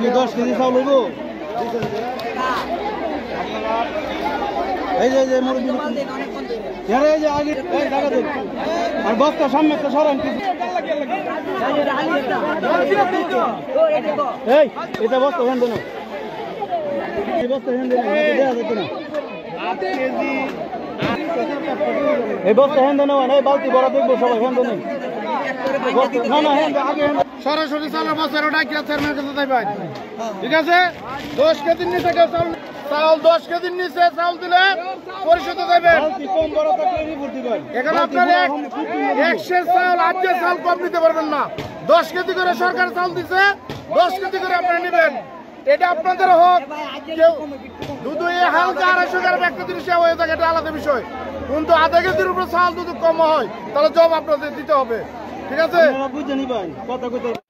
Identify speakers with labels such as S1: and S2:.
S1: কি 10 কেজি চাউল হইব? এই যে মুরগি এই যে আগে এই টাকা দেন আর বস্তা সামনে একটা সরান এই এটা বস্তা হেন দেন এই বস্তা হেন দেন দেয়া যেত না 8 কেজি এই বস্তা হেন দেন এই বালতি বড় দেখবো সবাই হেন দেন না না হেন আগে সরাসরি চালের বস্তার ওটা কি চেয়ারম্যানের কাছে যাইবেন ঠিক আছে 10 কেজির নিচে কেউ চাউল 10 কেজির নিচে চাউল দিলে পরিশোধ যাবে কম বড় থাকলে রিপোর্ট দিবেন এখানে আপনারা 100 চাউল 8 চাউল কম নিতে পারবেন না 10 কেজি করে সরকার চাউল দিছে 10 কেজি করে আপনারা নেবেন এটা আপনাদের হোক কেউ দুধ হালকা 250 গ্রাম একটা জিনিস হয়ে থাকে এটা আলাদা বিষয় কিন্তু আধা কেজির উপরে চাউল দুধ কম হয় তাহলে জব আপনাদের দিতে হবে ঠিক আছে বুঝে নিবেন কথা কইতে না